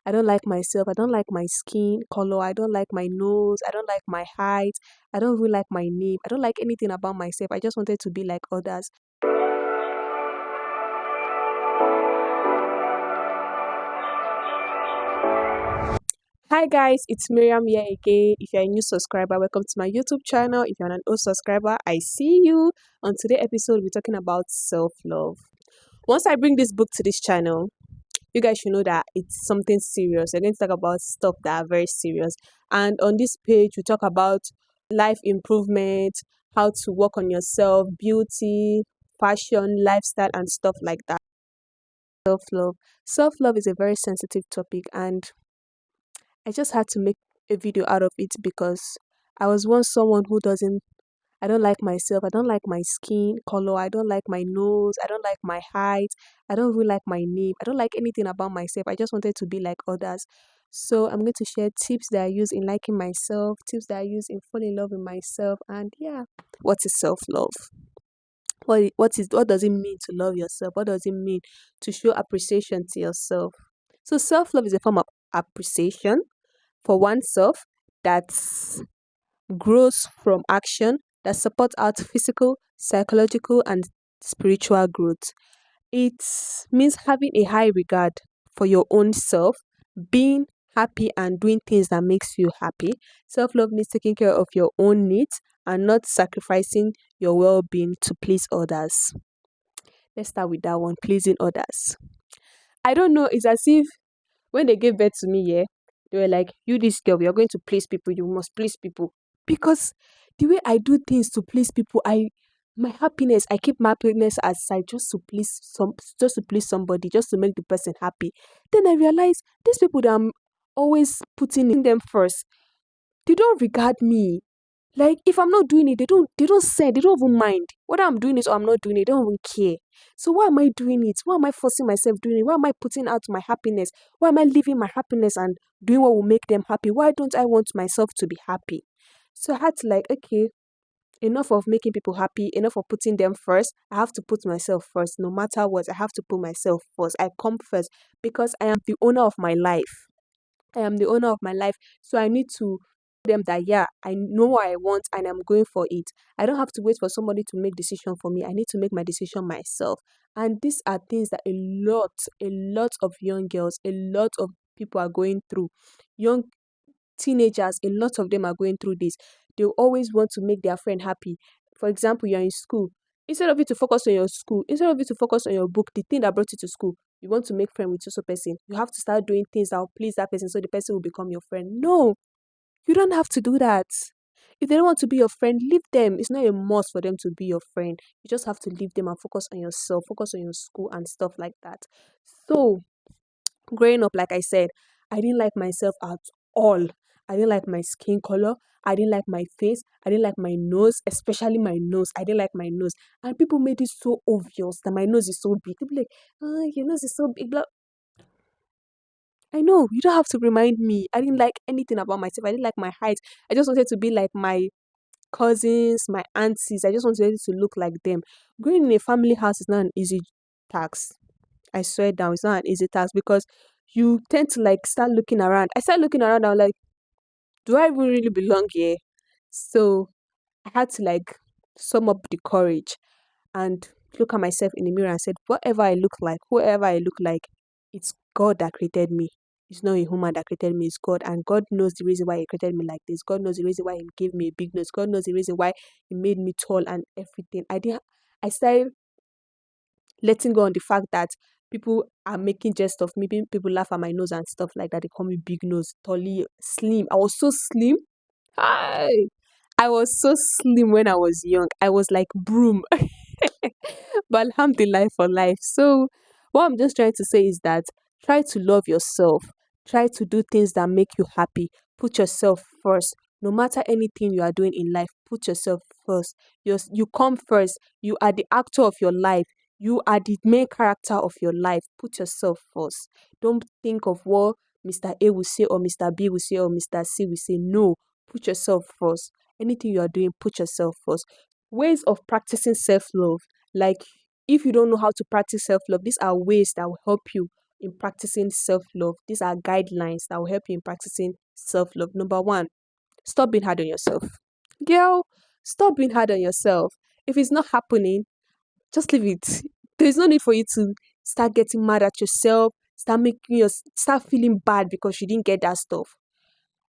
I don't like myself. I don't like my skin color. I don't like my nose. I don't like my height. I don't really like my name. I don't like anything about myself. I just wanted to be like others. Hi guys, it's Miriam here again. If you're a new subscriber, welcome to my YouTube channel. If you're an old subscriber, I see you. On today's episode, we're talking about self-love. Once I bring this book to this channel, you guys should know that it's something serious. We're going to talk about stuff that are very serious. And on this page, we talk about life improvement, how to work on yourself, beauty, fashion, lifestyle, and stuff like that. Self-love. Self-love is a very sensitive topic, and I just had to make a video out of it because I was once someone who doesn't I don't like myself. I don't like my skin color. I don't like my nose. I don't like my height. I don't really like my name. I don't like anything about myself. I just wanted to be like others. So I'm going to share tips that I use in liking myself, tips that I use in falling in love with myself, and yeah, what is self-love? What does it mean to love yourself? What does it mean to show appreciation to yourself? So self-love is a form of appreciation for oneself that grows from action that supports our physical, psychological, and spiritual growth. It means having a high regard for your own self, being happy and doing things that makes you happy. Self-love means taking care of your own needs and not sacrificing your well-being to please others. Let's start with that one, pleasing others. I don't know, it's as if when they gave birth to me, yeah, they were like, you this girl, you're going to please people, you must please people. Because the way I do things to please people, I keep my happiness aside just to please somebody, just to make the person happy. Then I realize these people that I'm always putting in them first, they don't regard me. Like if I'm not doing it, they don't even mind whether I'm doing it or I'm not doing it, they don't even care. So why am I doing it? Why am I forcing myself doing it? Why am I putting out my happiness? Why am I living my happiness and doing what will make them happy? Why don't I want myself to be happy? So I had to like, okay, enough of making people happy, enough of putting them first. I have to put myself first. No matter what, I have to put myself first. I come first because I am the owner of my life. I am the owner of my life. So I need to them that yeah, I know what I want and I'm going for it. I don't have to wait for somebody to make decision for me. I need to make my decision myself. And these are things that a lot of young girls, a lot of people are going through. Young teenagers, a lot of them are going through this. They always want to make their friend happy. For example, you're in school. Instead of you to focus on your school, instead of you to focus on your book, the thing that brought you to school, you want to make friend with so person. You have to start doing things that will please that person so the person will become your friend. No, you don't have to do that. If they don't want to be your friend, leave them. It's not a must for them to be your friend. You just have to leave them and focus on yourself, focus on your school and stuff like that. So, growing up, like I said, I didn't like myself at all. I didn't like my skin color. I didn't like my face. I didn't like my nose, especially my nose. I didn't like my nose. And people made it so obvious that my nose is so big. They'd be like, oh, your nose is so big. I know, you don't have to remind me. I didn't like anything about myself. I didn't like my height. I just wanted to be like my cousins, my aunties. I just wanted to look like them. Growing in a family house is not an easy task. I swear down, it's not an easy task because you tend to like start looking around. I started looking around, I was like, do I even really belong here? So I had to like sum up the courage and look at myself in the mirror and said, whatever I look like, whoever I look like, it's God that created me. It's not a human that created me, it's God. And God knows the reason why He created me like this. God knows the reason why He gave me a big nose. God knows the reason why He made me tall and everything. I started letting go on the fact that people are making jest of me, people laugh at my nose and stuff like that. They call me big nose, tolly, slim. I was so slim. Hi. I was so slim when I was young. I was like broom. But alhamdulillah for life. So what I'm just trying to say is that try to love yourself. Try to do things that make you happy. Put yourself first. No matter anything you are doing in life, put yourself first. You come first. You are the actor of your life. You are the main character of your life. Put yourself first. Don't think of what Mr. A will say or Mr. B will say or Mr. C will say. No, put yourself first. Anything you are doing, put yourself first. Ways of practicing self love. Like, if you don't know how to practice self love, these are ways that will help you in practicing self-love. These are guidelines that will help you in practicing self-love. Number one, stop being hard on yourself. Girl, stop being hard on yourself. If it's not happening, just leave it. There's no need for you to start getting mad at yourself, start feeling bad because you didn't get that stuff.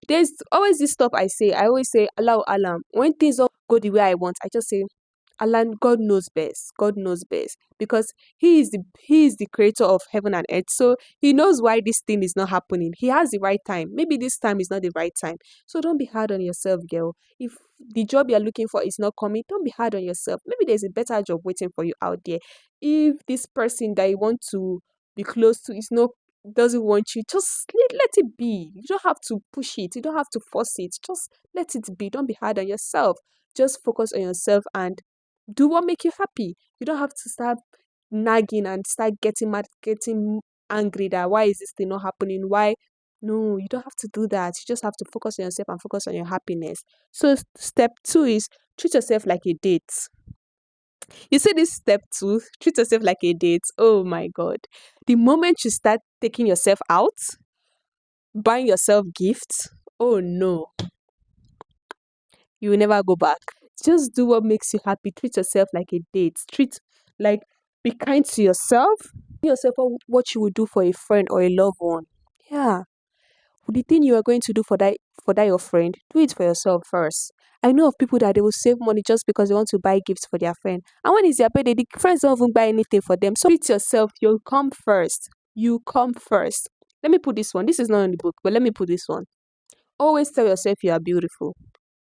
There's always this stuff I say. I always say, Allah Alam. When things don't go the way I want, I just say, Allah, God knows best. God knows best. Because He is the creator of heaven and earth. So He knows why this thing is not happening. He has the right time. Maybe this time is not the right time. So don't be hard on yourself, girl. If the job you're looking for is not coming, don't be hard on yourself. Maybe there's a better job waiting for you out there. If this person that you want to be close to is not doesn't want you, just let it be. You don't have to push it, you don't have to force it, just let it be. Don't be hard on yourself. Just focus on yourself and do what make you happy. You don't have to start nagging and start getting mad, getting angry that why is this thing not happening, why. No, you don't have to do that. You just have to focus on yourself and focus on your happiness. So step two is treat yourself like a date. You see this step two, treat yourself like a date. Oh my God. The moment you start taking yourself out, buying yourself gifts, oh no, you will never go back. Just do what makes you happy. Treat yourself like a date. Like, be kind to yourself. Tell yourself what you would do for a friend or a loved one. Yeah. The thing you are going to do for that your friend, do it for yourself first. I know of people that they will save money just because they want to buy gifts for their friend. And when it's their birthday, the friends don't even buy anything for them. So treat yourself. You'll come first. You come first. Let me put this one. This is not in the book, but let me put this one. Always tell yourself you are beautiful.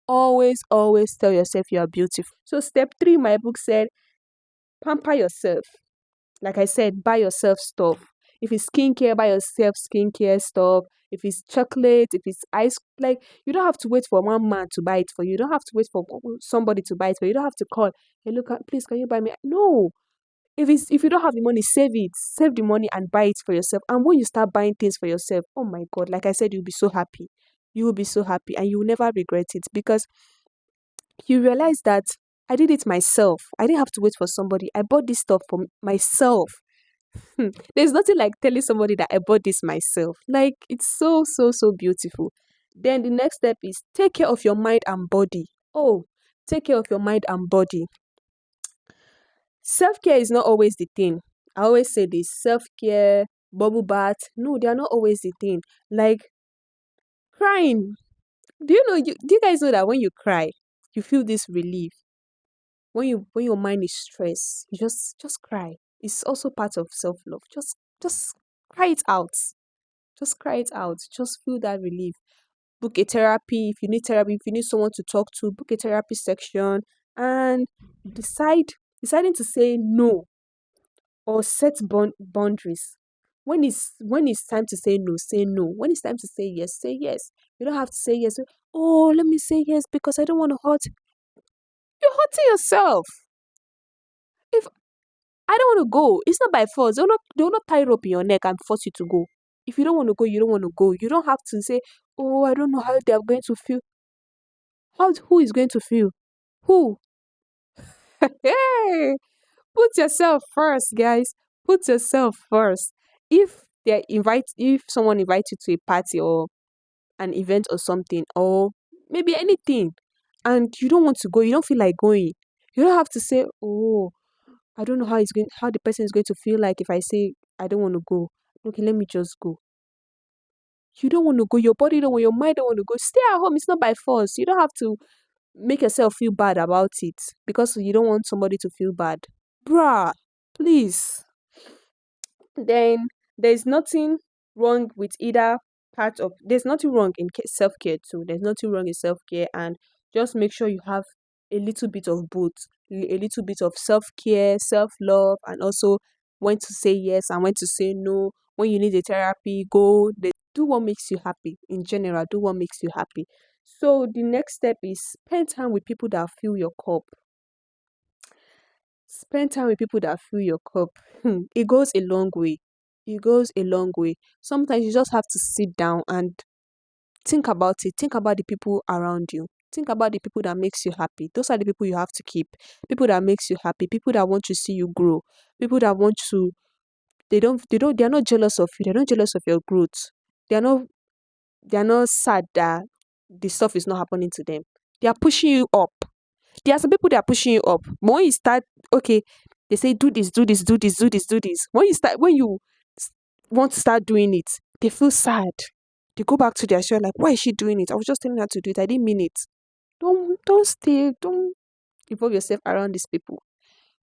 Always, always tell yourself you are beautiful. So step three, my book said, pamper yourself. Like I said, buy yourself stuff. If it's skincare, buy yourself skincare stuff. If it's chocolate, if it's ice, like you don't have to wait for one man to buy it for you. You don't have to wait for somebody to buy it for you. You don't have to call, hey, look, please, can you buy me? No. If you don't have the money, save it. Save the money and buy it for yourself. And when you start buying things for yourself, oh my God, like I said, you'll be so happy. You will be so happy and you will never regret it because you realize that I did it myself. I didn't have to wait for somebody. I bought this stuff for myself. There's nothing like telling somebody that I bought this myself. Like, it's so, so, so beautiful. Then the next step is take care of your mind and body. Oh, take care of your mind and body. Self-care is not always the thing. I always say this, self-care, bubble bath. No, they are not always the thing. Like crying. Do you guys know that when you cry, you feel this relief? When your mind is stressed, you just cry. It's also part of self-love. Just cry it out. Just cry it out. Just feel that relief. Book a therapy if you need therapy, if you need someone to talk to, book a therapy section and deciding to say no or set boundaries. When it's time to say no, say no. When it's time to say yes, say yes. You don't have to say yes. Oh, let me say yes because I don't want to hurt. You're hurting yourself. If I don't want to go, it's not by force. They will not tie rope in your neck and force you to go. If you don't want to go, you don't want to go. You don't have to say, oh, I don't know how they are going to feel. Who is going to feel? Who? Hey, put yourself first, guys. Put yourself first. If someone invites you to a party or an event or something, or maybe anything, and you don't want to go, you don't feel like going, you don't have to say, oh, I don't know how the person is going to feel like if I say I don't want to go. Okay, let me just go. You don't want to go, your body don't want, your mind don't want to go. Stay at home. It's not by force. You don't have to make yourself feel bad about it because you don't want somebody to feel bad. Bruh, please. Then there's nothing wrong with either there's nothing wrong in self-care too. There's nothing wrong in self-care, and just make sure you have a little bit of both, a little bit of self-care, self-love, and also when to say yes and when to say no. When you need a therapy, do what makes you happy. In general, do what makes you happy. So the next step is spend time with people that fill your cup. Spend time with people that fill your cup. It goes a long way. It goes a long way. Sometimes you just have to sit down and think about it. Think about the people around you. Think about the people that makes you happy. Those are the people you have to keep. People that makes you happy. People that want to see you grow. People that want to they're not jealous of you. They're not jealous of your growth. They're not they're not sad that the stuff is not happening to them. They are pushing you up. There are some people that are pushing you up. But when you start, okay, they say do this, do this, do this, do this, do this. When you want to start doing it, they feel sad. They go back to their show like, why is she doing it? I was just telling her to do it. I didn't mean it. Don't involve yourself around these people.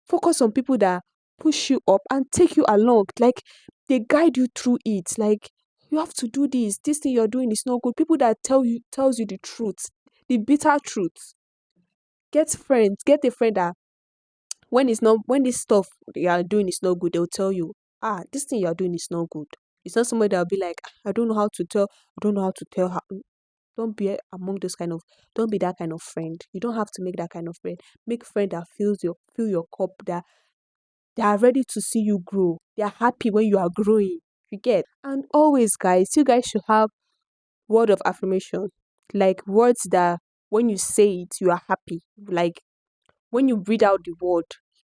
Focus on people that push you up and take you along. Like they guide you through it. Like you have to do this. This thing you're doing is not good. People that tells you the truth, the bitter truth. Get friends. Get a friend that when this stuff you are doing is not good, they'll tell you, this thing you are doing is not good. It's not somebody that'll be like, I don't know how to tell. I don't know how to tell her. Don't be among those kind of. Don't be that kind of friend. You don't have to make that kind of friend. Make friend that fill your cup. That they are ready to see you grow. They are happy when you are growing. You get. And always, guys, you guys should have word of affirmation, like words that when you say it, you are happy. Like when you read out the word,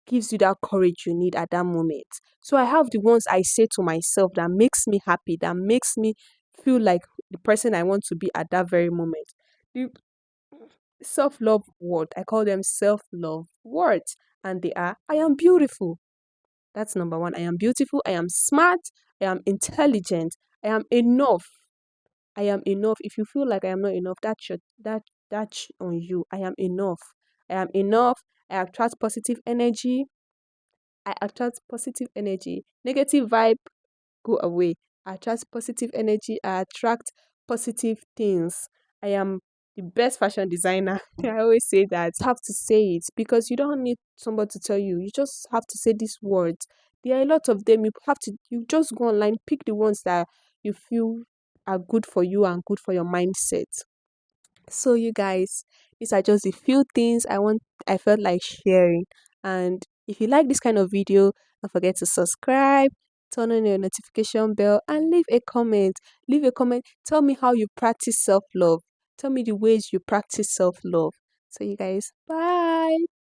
gives you that courage you need at that moment. So I have the ones I say to myself that makes me happy, that makes me feel like the person I want to be at that very moment. The self-love word, I call them self-love words, and they are: I am beautiful. That's number one. I am beautiful. I am smart. I am intelligent. I am enough. I am enough. If you feel like I am not enough, that's on you. I am enough. I am enough. I attract positive energy. I attract positive energy. Negative vibe, go away. I attract positive energy. I attract positive things. I am the best fashion designer. I always say that. You have to say it because you don't need somebody to tell you. You just have to say these words. There are a lot of them. You just go online, pick the ones that you feel are good for you and good for your mindset. So you guys, these are just a few things I felt like sharing. And if you like this kind of video, don't forget to subscribe, turn on your notification bell, and leave a comment. Leave a comment. Tell me how you practice self-love. Tell me the ways you practice self-love. So you guys, bye.